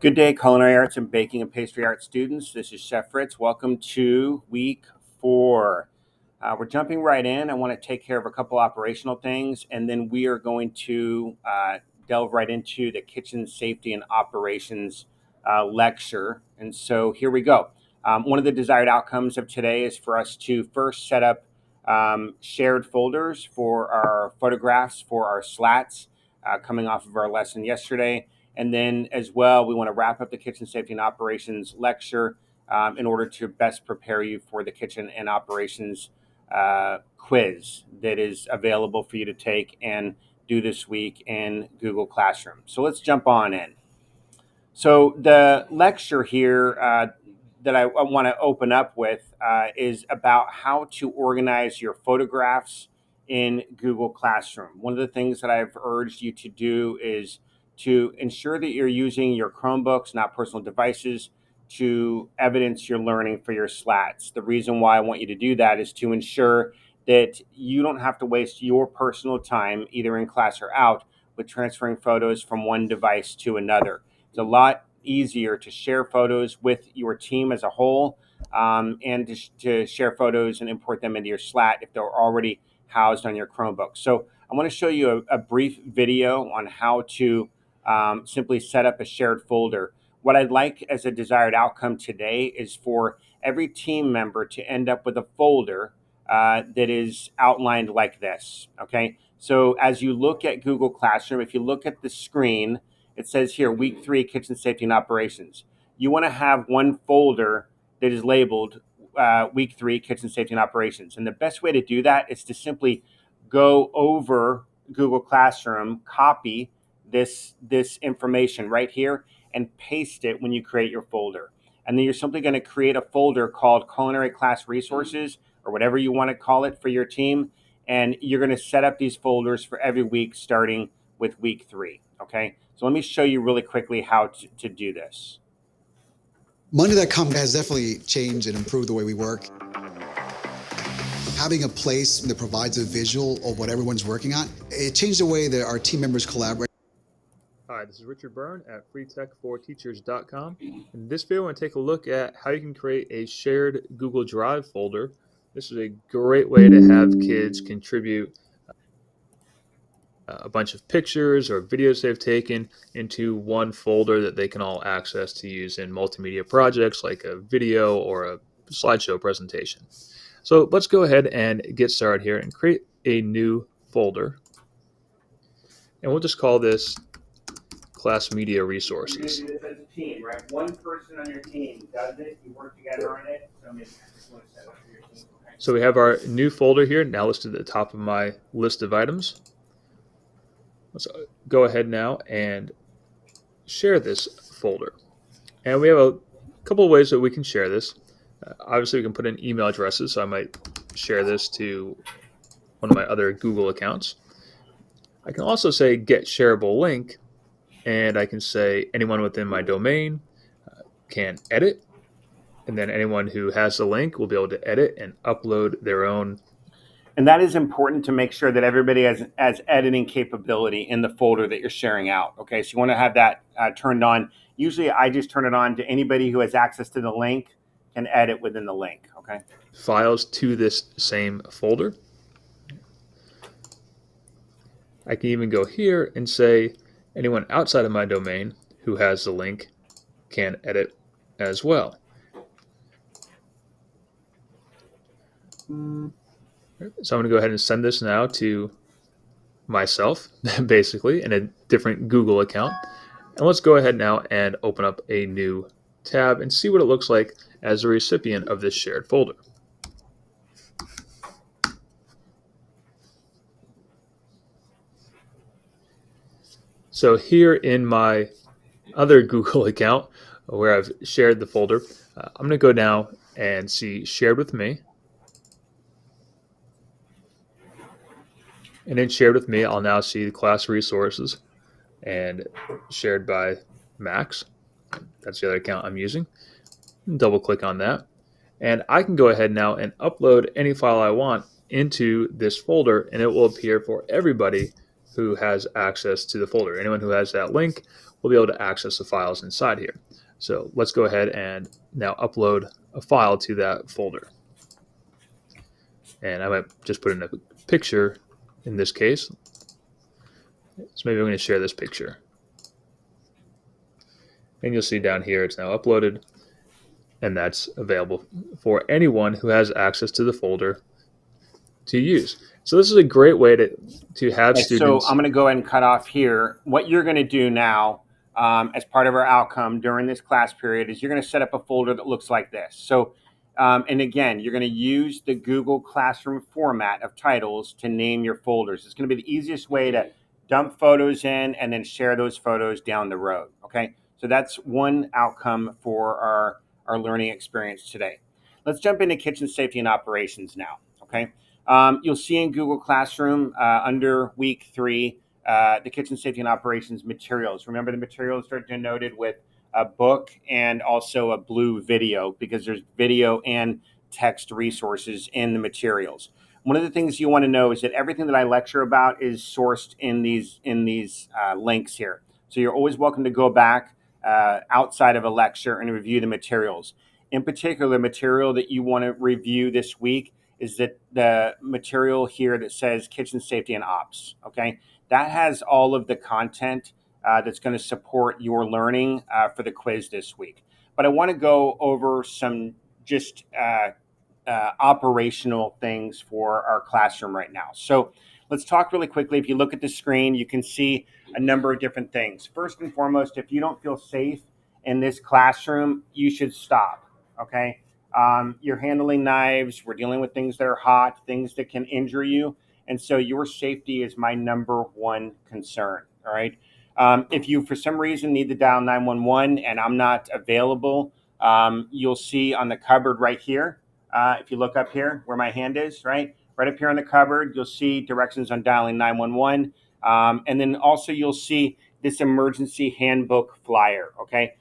Good day, culinary arts and baking and pastry arts students. This is Chef Fritz. Welcome to week 4. We're jumping right in. I want to take care of a couple operational things, and then we are going to delve right into the kitchen safety and operations lecture. And so here we go. One of the desired outcomes of today is for us to first set up shared folders for our photographs for our slats coming off of our lesson yesterday. And then as well, we want to wrap up the kitchen safety and operations lecture in order to best prepare you for the kitchen and operations quiz that is available for you to take and do this week in Google Classroom. So let's jump on in. So the lecture here that I want to open up with is about how to organize your photographs in Google Classroom. One of the things that I've urged you to do is to ensure that you're using your Chromebooks, not personal devices, to evidence your learning for your slats. The reason why I want you to do that is to ensure that you don't have to waste your personal time, either in class or out, with transferring photos from one device to another. It's a lot easier to share photos with your team as a whole and to share photos and import them into your Slat if they're already housed on your Chromebook. So I want to show you a brief video on how to simply set up a shared folder. What I'd like as a desired outcome today is for every team member to end up with a folder that is outlined like this, okay? So as you look at Google Classroom, if you look at the screen, it says here, week 3, kitchen safety and operations. You want to have one folder that is labeled week 3, kitchen safety and operations. And the best way to do that is to simply go over Google Classroom, copy this information right here, and paste it when you create your folder. And then you're simply going to create a folder called Culinary Class Resources, or whatever you want to call it for your team. And you're going to set up these folders for every week starting with week 3. Okay, so let me show you really quickly how to do this. Monday.com has definitely changed and improved the way we work. Having a place that provides a visual of what everyone's working on, it changed the way that our team members collaborate. Hi, this is Richard Byrne at freetech4teachers.com. In this video, I want to take a look at how you can create a shared Google Drive folder. This is a great way to have kids contribute a bunch of pictures or videos they've taken into one folder that they can all access to use in multimedia projects like a video or a slideshow presentation. So let's go ahead and get started here and create a new folder. And we'll just call this Class Media Resources. You do this as a team, right? One person on your team does it, you work together on it. So maybe I just want to set up for your team. Okay. So we have our new folder here now listed at the top of my list of items. Let's go ahead now and share this folder. And we have a couple of ways that we can share this. Obviously, we can put in email addresses, so I might share this to one of my other Google accounts. I can also say get shareable link, and I can say anyone within my domain can edit, and then anyone who has the link will be able to edit and upload their own. And that is important to make sure that everybody has editing capability in the folder that you're sharing out. Okay, so you want to have that turned on. Usually I just turn it on to anybody who has access to the link can edit within the link, okay? Files to this same folder. I can even go here and say anyone outside of my domain who has the link can edit as well. So I'm going to go ahead and send this now to myself, basically, in a different Google account. And let's go ahead now and open up a new tab and see what it looks like as a recipient of this shared folder. So here in my other Google account where I've shared the folder, I'm going to go now and see shared with me. And in shared with me, I'll now see the class resources and shared by Max. That's the other account I'm using. Double click on that. And I can go ahead now and upload any file I want into this folder, and it will appear for everybody who has access to the folder. Anyone who has that link we'll be able to access the files inside here. So let's go ahead and now upload a file to that folder. And I might just put in a picture in this case. So maybe I'm going to share this picture. And you'll see down here it's now uploaded, and that's available for anyone who has access to the folder to use. So this is a great way to have students. So I'm going to go ahead and cut off here. What you're going to do now as part of our outcome during this class period is you're going to set up a folder that looks like this. So, and again, you're going to use the Google Classroom format of titles to name your folders. It's going to be the easiest way to dump photos in and then share those photos down the road. Okay, so that's one outcome for our learning experience today. Let's jump into kitchen safety and operations now. Okay. You'll see in Google Classroom under week 3, the kitchen safety and operations materials. Remember, the materials are denoted with a book and also a blue video because there's video and text resources in the materials. One of the things you want to know is that everything that I lecture about is sourced in these links here. So you're always welcome to go back outside of a lecture and review the materials. In particular, the material that you want to review this week is that the material here that says kitchen safety and ops, okay? That has all of the content that's going to support your learning for the quiz this week. But I want to go over some just operational things for our classroom right now. So let's talk really quickly. If you look at the screen, you can see a number of different things. First and foremost, if you don't feel safe in this classroom, you should stop, okay? You're handling knives. We're dealing with things that are hot, things that can injure you. And so your safety is my number one concern. All right. If you, for some reason, need to dial 911 and I'm not available, you'll see on the cupboard right here. If you look up here where my hand is, right up here on the cupboard, you'll see directions on dialing 911. And then also you'll see this emergency handbook flyer. Okay.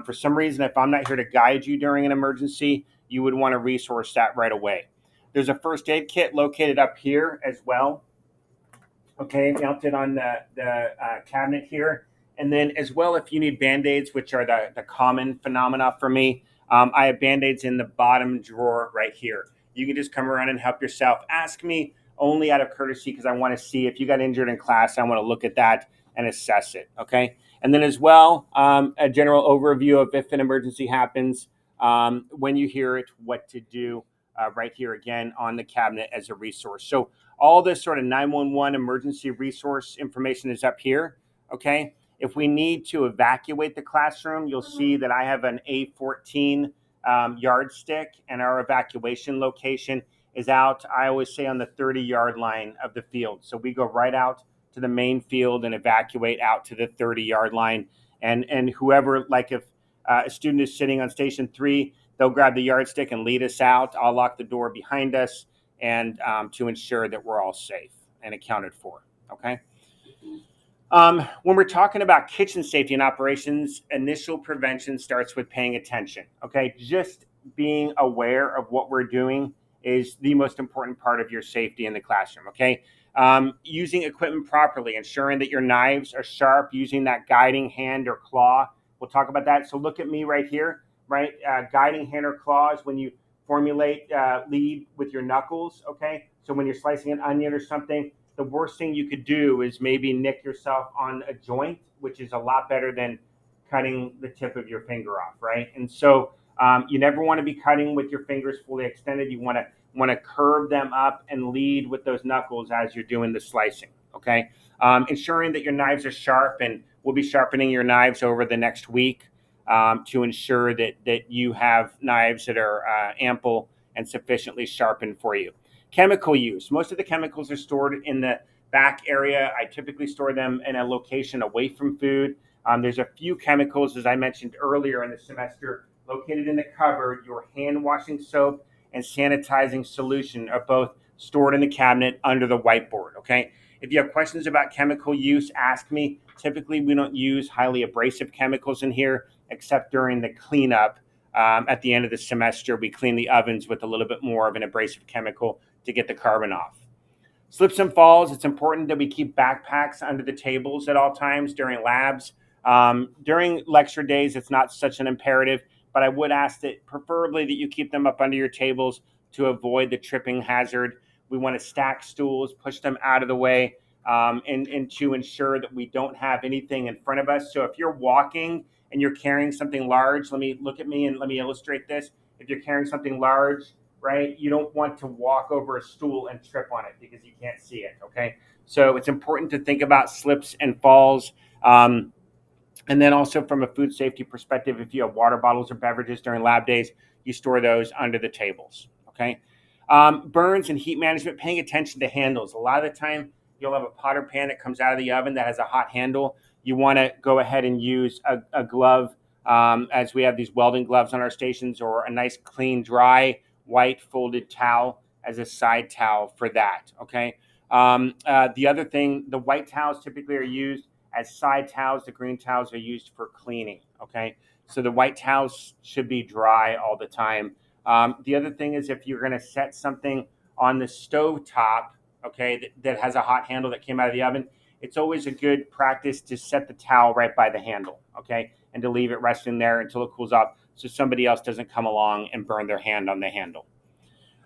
For some reason, if I'm not here to guide you during an emergency, you would want to resource that right away. There's a first aid kit located up here as well. Okay, mounted on the cabinet here. And then as well, if you need Band-Aids, which are the common phenomena for me, I have Band-Aids in the bottom drawer right here. You can just come around and help yourself. Ask me only out of courtesy because I want to see if you got injured in class. I want to look at that and assess it, okay? And then as well, a general overview of if an emergency happens, when you hear it, what to do right here again on the cabinet as a resource. So all this sort of 911 emergency resource information is up here, okay? If we need to evacuate the classroom, you'll see that I have an A14 yardstick, and our evacuation location is out, I always say, on the 30-yard line of the field. So we go right out to the main field and evacuate out to the 30-yard line. And whoever, like if a student is sitting on station 3, they'll grab the yardstick and lead us out. I'll lock the door behind us and to ensure that we're all safe and accounted for, okay? When we're talking about kitchen safety and operations, initial prevention starts with paying attention, okay? Just being aware of what we're doing is the most important part of your safety in the classroom, okay? Using equipment properly, ensuring that your knives are sharp, using that guiding hand or claw. We'll talk about that. So look at me right here, right? Guiding hand or claws when you formulate lead with your knuckles, okay? So when you're slicing an onion or something, the worst thing you could do is maybe nick yourself on a joint, which is a lot better than cutting the tip of your finger off, right? And so you never want to be cutting with your fingers fully extended. You want to curve them up and lead with those knuckles as you're doing the slicing, okay? Ensuring that your knives are sharp, and we'll be sharpening your knives over the next week to ensure that you have knives that are ample and sufficiently sharpened for you. Chemical use. Most of the chemicals are stored in the back area. I typically store them in a location away from food. There's a few chemicals, as I mentioned earlier in the semester, located in the cupboard. Your hand washing soap and sanitizing solution are both stored in the cabinet under the whiteboard, okay? If you have questions about chemical use, ask me. Typically, we don't use highly abrasive chemicals in here, except during the cleanup. At the end of the semester, we clean the ovens with a little bit more of an abrasive chemical to get the carbon off. Slips and falls. It's important that we keep backpacks under the tables at all times during labs. During lecture days, it's not such an imperative, but I would ask that preferably that you keep them up under your tables to avoid the tripping hazard. We want to stack stools, push them out of the way, and to ensure that we don't have anything in front of us. So if you're walking and you're carrying something large, look at me and let me illustrate this. If you're carrying something large, right, you don't want to walk over a stool and trip on it because you can't see it, okay? So it's important to think about slips and falls. And then also from a food safety perspective, if you have water bottles or beverages during lab days, you store those under the tables, okay? Burns and heat management, paying attention to handles. A lot of the time, you'll have a pot or pan that comes out of the oven that has a hot handle. You want to go ahead and use a glove, as we have these welding gloves on our stations, or a nice, clean, dry, white folded towel as a side towel for that, okay? The other thing, the white towels typically are used as side towels. The green towels are used for cleaning, okay? So the white towels should be dry all the time. The other thing is, if you're going to set something on the stove top, okay, that has a hot handle that came out of the oven, it's always a good practice to set the towel right by the handle, okay, and to leave it resting there until it cools off so somebody else doesn't come along and burn their hand on the handle.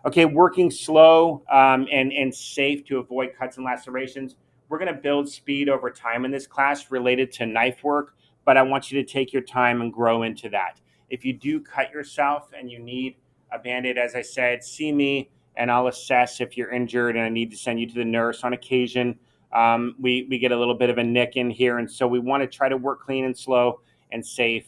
Okay, working slow and safe to avoid cuts and lacerations. We're going to build speed over time in this class related to knife work, but I want you to take your time and grow into that. If you do cut yourself and you need a Band-Aid, as I said, see me and I'll assess if you're injured and I need to send you to the nurse on occasion. We get a little bit of a nick in here, and so we want to try to work clean and slow and safe.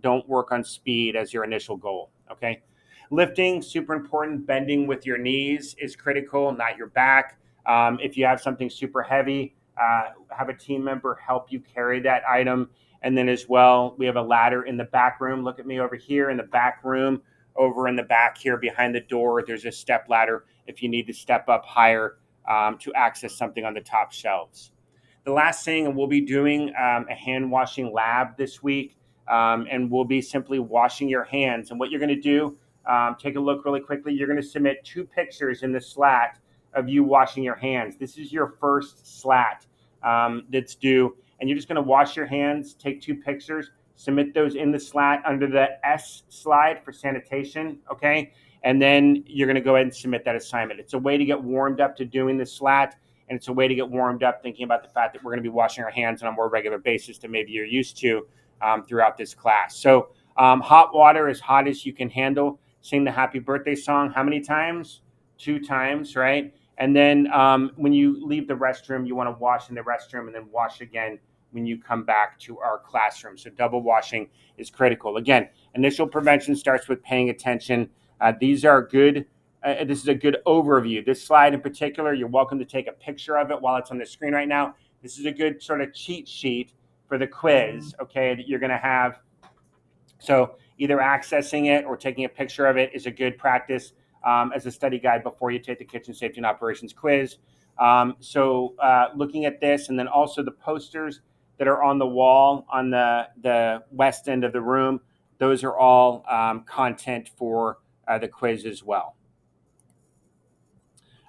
Don't work on speed as your initial goal, okay? Lifting, super important. Bending with your knees is critical, not your back. If you have something super heavy, have a team member help you carry that item. And then as well, we have a ladder in the back room. Look at me over here in the back room. Over in the back here behind the door, there's a step ladder if you need to step up higher to access something on the top shelves. The last thing, and we'll be doing a hand washing lab this week, and we'll be simply washing your hands. And what you're going to do, take a look really quickly. You're going to submit 2 pictures in the slat of you washing your hands. This is your first slat that's due, and you're just going to wash your hands, take 2 pictures, submit those in the slat under the S slide for sanitation, okay? And then you're going to go ahead and submit that assignment. It's a way to get warmed up to doing the slat, and it's a way to get warmed up thinking about the fact that we're going to be washing our hands on a more regular basis than maybe you're used to throughout this class. So hot water, as hot as you can handle. Sing the happy birthday song. How many times? 2 times, right? And then when you leave the restroom, you want to wash in the restroom and then wash again when you come back to our classroom. So double washing is critical. Again, initial prevention starts with paying attention. These are good. This is a good overview. This slide in particular, you're welcome to take a picture of it while it's on the screen right now. This is a good sort of cheat sheet for the quiz, okay, that you're going to have. So either accessing it or taking a picture of it is a good practice as a study guide before you take the kitchen safety and operations quiz. So looking at this, and then also the posters that are on the wall on the west end of the room, those are all content for the quiz as well.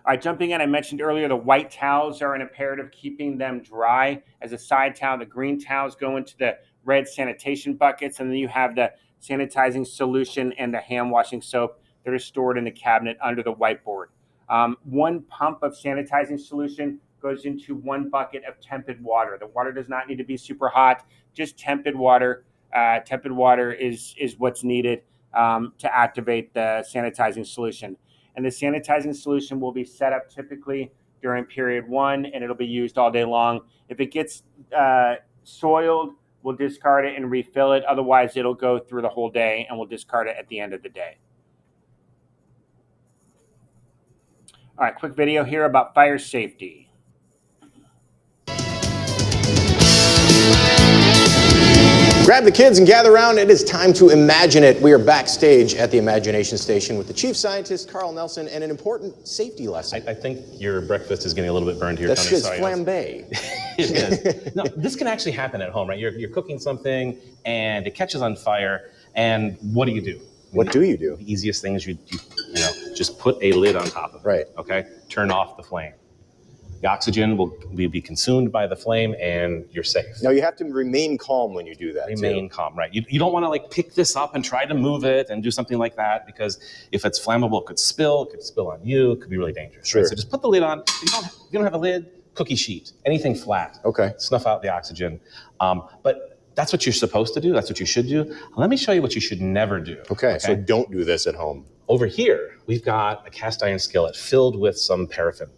All right, jumping in, I mentioned earlier the white towels are an imperative, keeping them dry as a side towel. The green towels go into the red sanitation buckets, and then you have the sanitizing solution and the hand washing soap that are stored in the cabinet under the whiteboard. 1 pump of sanitizing solution goes into 1 bucket of tepid water. The water does not need to be super hot, just tepid water. Tepid water is what's needed to activate the sanitizing solution. And the sanitizing solution will be set up typically during period 1, and it'll be used all day long. If it gets soiled, we'll discard it and refill it. Otherwise, it'll go through the whole day, and we'll discard it at the end of the day. All right, quick video here about fire safety. Grab the kids and gather around. It is time to imagine it. We are backstage at the Imagination Station with the chief scientist, Carl Nelson, and an important safety lesson. I think your breakfast is getting a little bit burned here, That's Tony. just flambe. It is. No, this can actually happen at home, right? You're cooking something and it catches on fire, and what do? What do you do? The easiest thing is you just put a lid on top of it. Right. Okay? Turn off the flame. The oxygen will be consumed by the flame, and you're safe. Now you have to remain calm when you do that. Remain calm, right? You don't want to like pick this up and try to move it and do something like that, because if it's flammable, it could spill on you. It could be really dangerous. Sure. Right? So just put the lid on. If you don't have a lid, cookie sheet, anything flat. Okay. Snuff out the oxygen. But that's what you're supposed to do. That's what you should do. Let me show you what you should never do. Okay. So don't do this at home. Over here, we've got a cast iron skillet filled with some paraffin,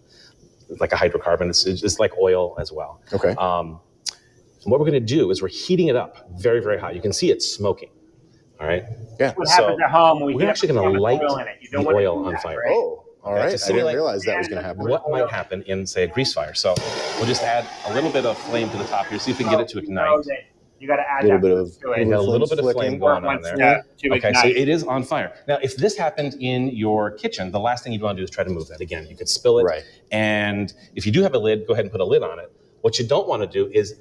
like a hydrocarbon. It's like oil as well. Okay. And what we're going to do is we're heating it up very, very hot. You can see it's smoking. All right. Yeah. What happens at home when we we're heat actually up going to light oil in it? You don't the want to oil do on that, fire. right? Oh, all right. Just I didn't simulate realize that was going to happen. What might happen in, say, a grease fire? So we'll just add a little bit of flame to the top here, see if we can get it to ignite. You got to add A little that bit of to it. We got a little bit of flicking. flame going on Once there. to Okay, ignite. so it is on fire. Now, if this happened in your kitchen, the last thing you'd want to do is try to move that. Again, you could spill it. Right. And if you do have a lid, go ahead and put a lid on it. What you don't want to do is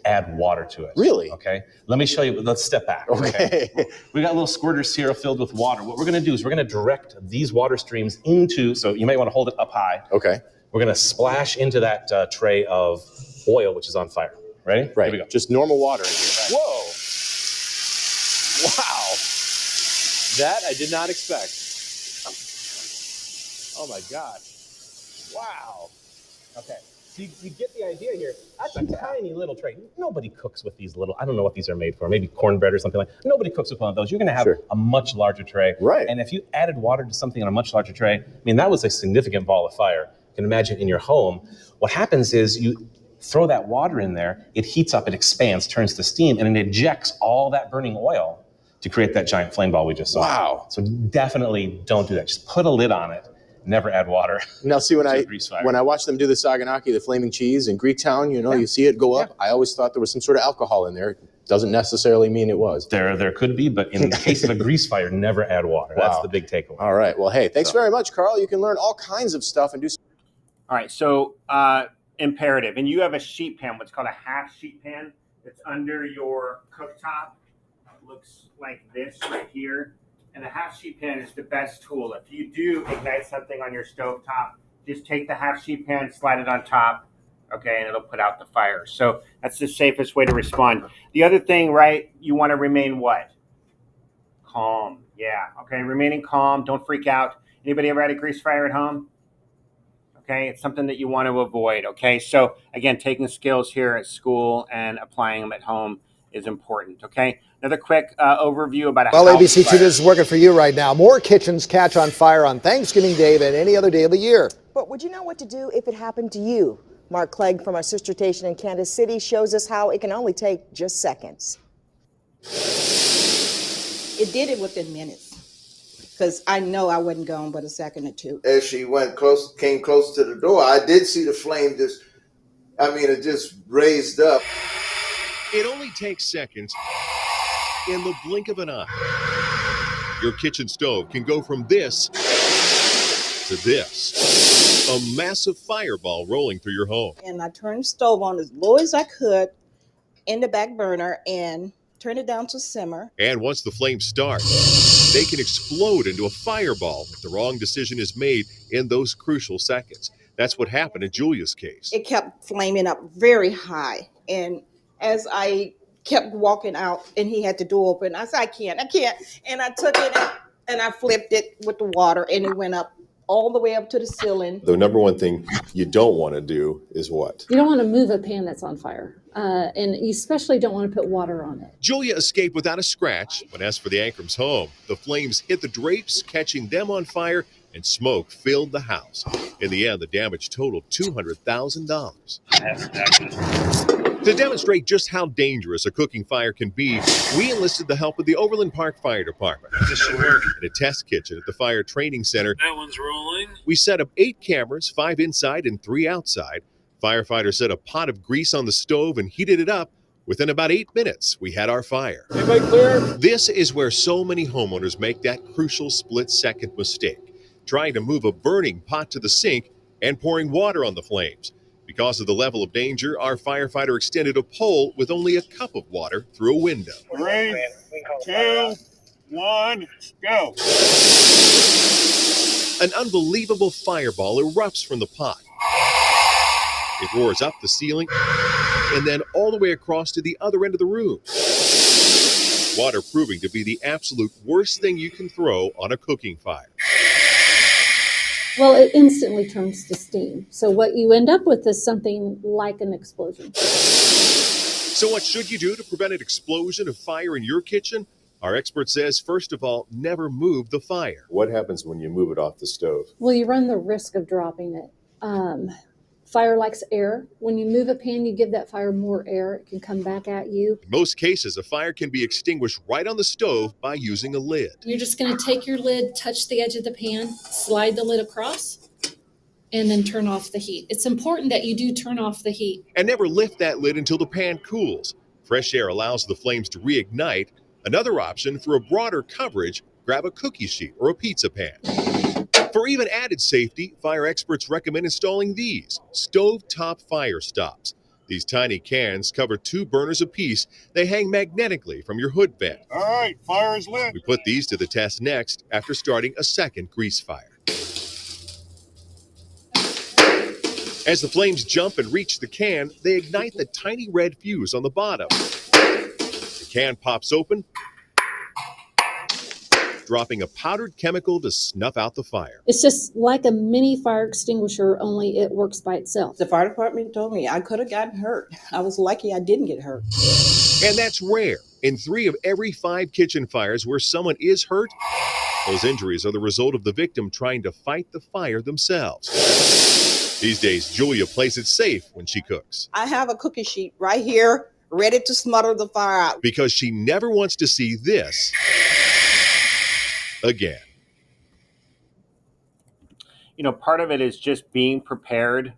add water to it. Really? Okay. Let me show you. Let's step back. Okay. We got little squirters here filled with water. What we're going to do is we're going to direct these water streams into, so you might want to hold it up high. Okay. We're going to splash into that tray of oil, which is on fire. Ready? Right. Here we go. Just normal water in here. Whoa. Wow. That I did not expect. Oh my God. Wow. Okay. So you get the idea here. That's a tiny little tray. Nobody cooks with these little, I don't know what these are made for, maybe cornbread or something like that. Nobody cooks with one of those. You're going to have Sure. a much larger tray. Right. And if you added water to something on a much larger tray, I mean, that was a significant ball of fire. You can imagine in your home, what happens is you throw that water in there, it heats up, it expands, turns to steam, and it ejects all that burning oil to create that giant flame ball we just saw. Wow. So definitely don't do that. Just put a lid on it. Never add water. Now, see, when to a I grease fire. when I watch them do the saganaki, the flaming cheese in Greektown, you see it go up. I always thought there was some sort of alcohol in there. Doesn't necessarily mean it was. There could be, but in the case of a grease fire, never add water. That's the big takeaway. All right. Well, hey, thanks very much, Carl. You can learn all kinds of stuff and do. All right, so imperative, and you have a sheet pan, what's called a half sheet pan, that's under your cooktop. It looks like this right here, and the half sheet pan is the best tool. If you do ignite something on your stovetop, just take the half sheet pan, slide it on top, okay, and it'll put out the fire. So that's the safest way to respond. The other thing, right, you want to remain what? Calm. Yeah, okay, remaining calm, don't freak out. Anybody ever had a grease fire at home? Okay, it's something that you want to avoid. Okay, so again, taking skills here at school and applying them at home is important. Okay, another quick overview about Well, ABC 2 News is working for you right now. More kitchens catch on fire on Thanksgiving Day than any other day of the year. But would you know what to do if it happened to you? Mark Clegg from our sister station in Kansas City shows us how it can only take just seconds. It did it within minutes, because I know I wasn't gone but a second or two. As she came close to the door, I did see the flame it just raised up. It only takes seconds in the blink of an eye. Your kitchen stove can go from this to this. A massive fireball rolling through your home. And I turned the stove on as low as I could in the back burner and turned it down to simmer. And once the flames start, they can explode into a fireball if the wrong decision is made in those crucial seconds. That's what happened in Julia's case. It kept flaming up very high. And as I kept walking out and he had the door open, I said, I can't. And I took it and I flipped it with the water and it went up all the way up to the ceiling. The number one thing you don't want to do is what? You don't want to move a pan that's on fire, and you especially don't want to put water on it. Julia escaped without a scratch, but as for the Ankrams' home, the flames hit the drapes, catching them on fire, and smoke filled the house. In the end, the damage totaled $200,000. To demonstrate just how dangerous a cooking fire can be, we enlisted the help of the Overland Park Fire Department. This should work. In a test kitchen at the Fire Training Center, That one's rolling. we set up 8 cameras, 5 inside and 3 outside. Firefighters set a pot of grease on the stove and heated it up. Within about 8 minutes, we had our fire. Everybody clear? This is where so many homeowners make that crucial split-second mistake, trying to move a burning pot to the sink and pouring water on the flames. Because of the level of danger, our firefighter extended a pole with only a cup of water through a window. 3, 2, 1, go. An unbelievable fireball erupts from the pot. It roars up the ceiling and then all the way across to the other end of the room. Water proving to be the absolute worst thing you can throw on a cooking fire. Well, it instantly turns to steam. So what you end up with is something like an explosion. So what should you do to prevent an explosion of fire in your kitchen? Our expert says, first of all, never move the fire. What happens when you move it off the stove? Well, you run the risk of dropping it. Fire likes air. When you move a pan, you give that fire more air. It can come back at you. In most cases, a fire can be extinguished right on the stove by using a lid. You're just going to take your lid, touch the edge of the pan, slide the lid across, and then turn off the heat. It's important that you do turn off the heat. And never lift that lid until the pan cools. Fresh air allows the flames to reignite. Another option, for a broader coverage, grab a cookie sheet or a pizza pan. For even added safety, fire experts recommend installing these stovetop fire stops. These tiny cans cover 2 burners apiece. They hang magnetically from your hood vent. All right, fire is lit. We put these to the test next after starting a second grease fire. As the flames jump and reach the can, they ignite the tiny red fuse on the bottom. The can pops open, dropping a powdered chemical to snuff out the fire. It's just like a mini fire extinguisher, only it works by itself. The fire department told me I could have gotten hurt. I was lucky I didn't get hurt. And that's rare. In 3 of every 5 kitchen fires where someone is hurt, those injuries are the result of the victim trying to fight the fire themselves. These days, Julia plays it safe when she cooks. I have a cookie sheet right here, ready to smother the fire out. Because she never wants to see this again. You know, part of it is just being prepared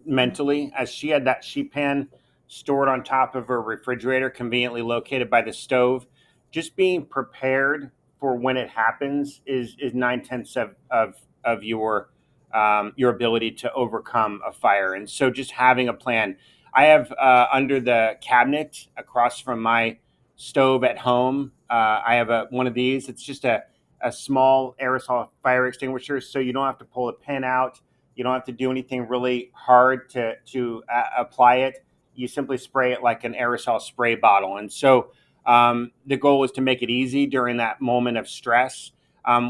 mentally. As she had that sheet pan stored on top of her refrigerator, conveniently located by the stove, just being prepared for when it happens is 9/10 of your ability to overcome a fire. And so just having a plan. I have under the cabinet across from my stove at home, I have one of these. It's just a small aerosol fire extinguisher, so you don't have to pull the pin out. You don't have to do anything really hard to apply it. You simply spray it like an aerosol spray bottle. And so the goal is to make it easy during that moment of stress.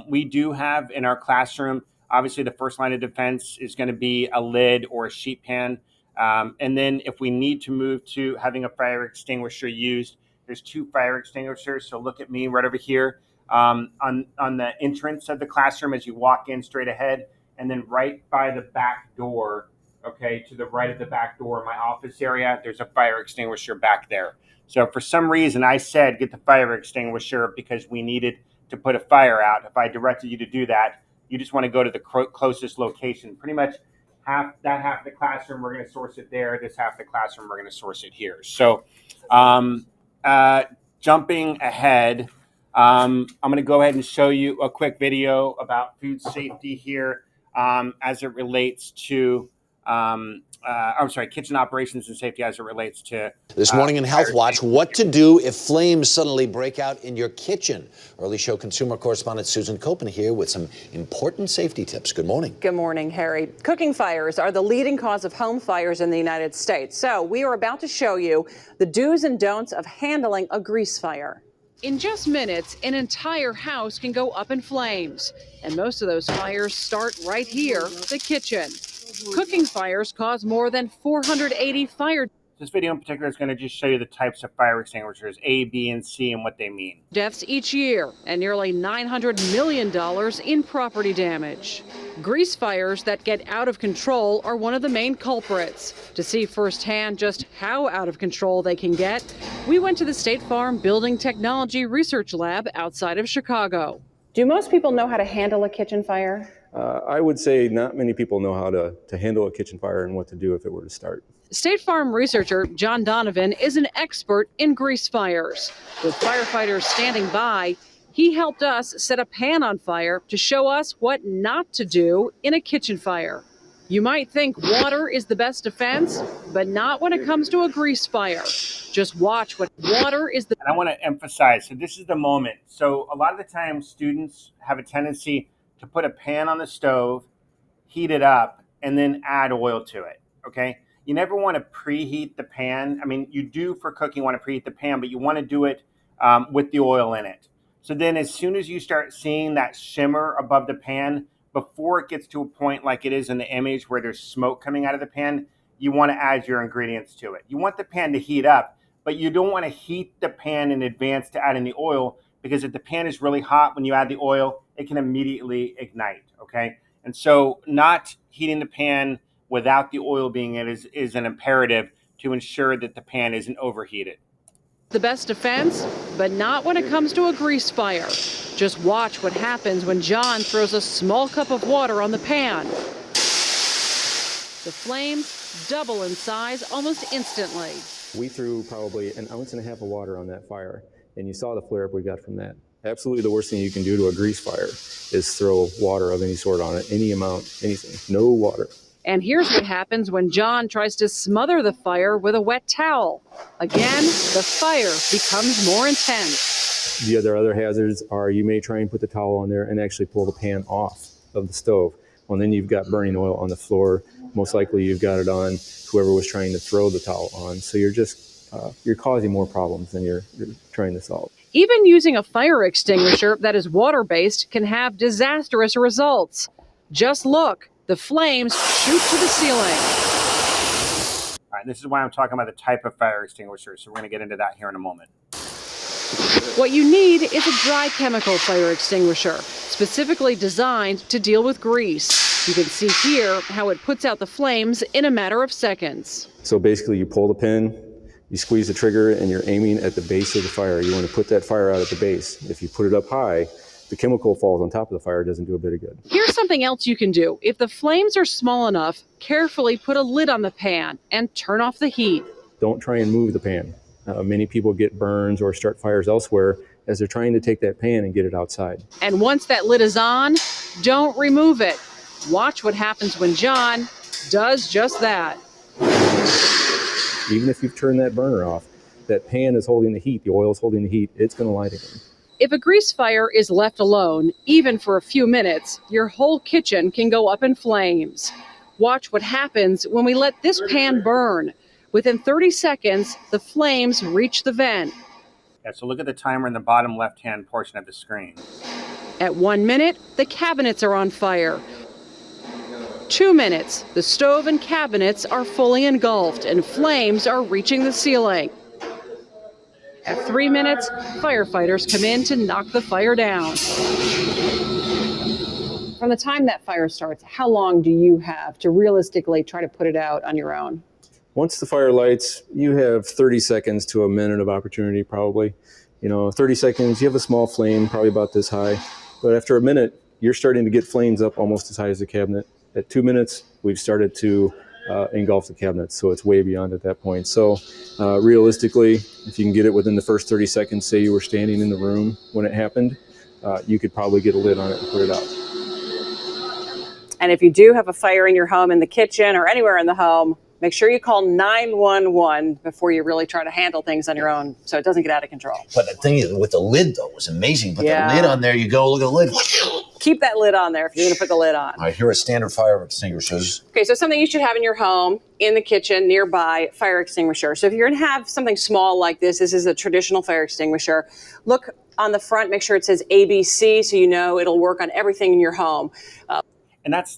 We do have in our classroom, obviously the first line of defense is going to be a lid or a sheet pan. And then if we need to move to having a fire extinguisher used, there's 2 fire extinguishers. So look at me right over here on the entrance of the classroom as you walk in straight ahead. And then right by the back door, okay, to the right of the back door in my office area, there's a fire extinguisher back there. So for some reason, I said get the fire extinguisher because we needed to put a fire out. If I directed you to do that, you just want to go to the closest location. Pretty much half of the classroom, we're going to source it there. This half of the classroom, we're going to source it here. So jumping ahead, I'm going to go ahead and show you a quick video about food safety here as it relates to, kitchen operations and safety as it relates to. This morning in Health Watch, what to do if flames suddenly break out in your kitchen. Early Show consumer correspondent Susan Kopen here with some important safety tips. Good morning. Good morning, Harry. Cooking fires are the leading cause of home fires in the United States. So we are about to show you the do's and don'ts of handling a grease fire. In just minutes, an entire house can go up in flames. And most of those fires start right here, the kitchen. Cooking fires cause more than 480 fire. This video in particular is going to just show you the types of fire extinguishers, A, B, and C, and what they mean. Deaths each year and nearly $900 million in property damage. Grease fires that get out of control are one of the main culprits. To see firsthand just how out of control they can get, we went to the State Farm Building Technology Research Lab outside of Chicago. Do most people know how to handle a kitchen fire? I would say not many people know how to handle a kitchen fire and what to do if it were to start. State Farm researcher John Donovan is an expert in grease fires. With firefighters standing by, he helped us set a pan on fire to show us what not to do in a kitchen fire. You might think water is the best defense, but not when it comes to a grease fire. Just watch what water is the... And I want to emphasize, so this is the moment. So a lot of the time students have a tendency to put a pan on the stove, heat it up, and then add oil to it. okay? You never want to preheat the pan. I mean, you do for cooking want to preheat the pan, but you want to do it with the oil in it. So then as soon as you start seeing that shimmer above the pan, before it gets to a point like it is in the image where there's smoke coming out of the pan, you want to add your ingredients to it. You want the pan to heat up, but you don't want to heat the pan in advance to add in the oil, because if the pan is really hot when you add the oil, it can immediately ignite, okay? And so not heating the pan without the oil being in is an imperative to ensure that the pan isn't overheated. The best defense, but not when it comes to a grease fire. Just watch what happens when John throws a small cup of water on the pan. The flames double in size almost instantly. We threw probably 1.5 ounces of water on that fire, and you saw the flare up we got from that. Absolutely the worst thing you can do to a grease fire is throw water of any sort on it, any amount, anything, no water. And here's what happens when John tries to smother the fire with a wet towel. Again, the fire becomes more intense. The other hazards are you may try and put the towel on there and actually pull the pan off of the stove. Well, then you've got burning oil on the floor. Most likely you've got it on whoever was trying to throw the towel on. So you're just, you're causing more problems than you're trying to solve. Even using a fire extinguisher that is water-based can have disastrous results. Just look. The flames shoot to the ceiling. All right, this is why I'm talking about the type of fire extinguisher. So we're going to get into that here in a moment. What you need is a dry chemical fire extinguisher, specifically designed to deal with grease. You can see here how it puts out the flames in a matter of seconds. So basically you pull the pin, you squeeze the trigger, and you're aiming at the base of the fire. You want to put that fire out at the base. If you put it up high, the chemical falls on top of the fire, it doesn't do a bit of good. Here's something else you can do. If the flames are small enough, carefully put a lid on the pan and turn off the heat. Don't try and move the pan. Many people get burns or start fires elsewhere as they're trying to take that pan and get it outside. And once that lid is on, don't remove it. Watch what happens when John does just that. Even if you've turned that burner off, that pan is holding the heat, the oil is holding the heat, it's going to light again. If a grease fire is left alone, even for a few minutes, your whole kitchen can go up in flames. Watch what happens when we let this pan burn. Within 30 seconds, the flames reach the vent. Yeah, so look at the timer in the bottom left-hand portion of the screen. At 1 minute, the cabinets are on fire. 2 minutes, the stove and cabinets are fully engulfed and flames are reaching the ceiling. At 3 minutes, firefighters come in to knock the fire down. From the time that fire starts, how long do you have to realistically try to put it out on your own? Once the fire lights, you have 30 seconds to a minute of opportunity, probably. 30 seconds, you have a small flame, probably about this high. But after a minute, you're starting to get flames up almost as high as the cabinet. At 2 minutes, we've started to engulf the cabinet, so it's way beyond at that point. So realistically, if you can get it within the first 30 seconds, say you were standing in the room when it happened, you could probably get a lid on it and put it out. And if you do have a fire in your home, in the kitchen or anywhere in the home, make sure you call 911 before you really try to handle things on your own so it doesn't get out of control. But the thing is, with the lid, though, was amazing. Put that lid on there, you go, look at the lid. Keep that lid on there if you're going to put the lid on. All right, here are standard fire extinguishers. Okay, so something you should have in your home, in the kitchen, nearby, fire extinguisher. So if you're going to have something small like this is a traditional fire extinguisher. Look on the front, make sure it says ABC so you know it'll work on everything in your home. And that's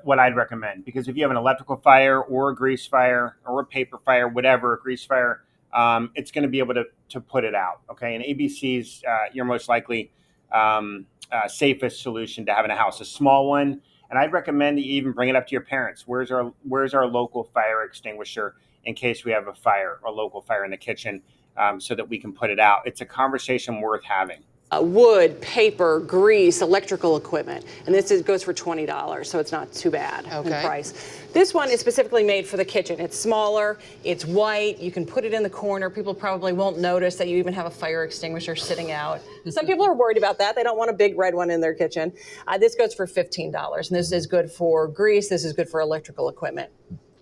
what I'd recommend, because if you have an electrical fire or a grease fire or a paper fire, whatever, a grease fire, it's going to be able to put it out. Okay, and ABC's your most likely safest solution to have in a house, a small one. And I'd recommend that you even bring it up to your parents. Where's our local fire extinguisher in case we have a fire, a local fire in the kitchen, so that we can put it out. It's a conversation worth having. Wood, paper, grease, electrical equipment. And this goes for $20, so it's not too bad in price. This one is specifically made for the kitchen. It's smaller, it's white, you can put it in the corner. People probably won't notice that you even have a fire extinguisher sitting out. Some people are worried about that. They don't want a big red one in their kitchen. This goes for $15, and this is good for grease, this is good for electrical equipment.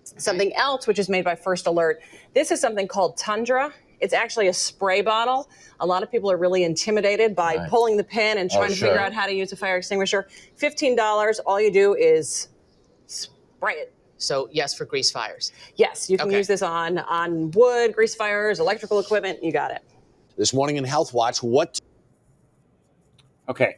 Something else, which is made by First Alert, this is something called Tundra. It's actually a spray bottle. A lot of people are really intimidated by pulling the pin and trying to figure out how to use a fire extinguisher. $15, all you do is spray it. So yes, for grease fires. Yes, you can Okay. use this on wood, grease fires, electrical equipment. You got it. This morning in Health Watch, what Okay,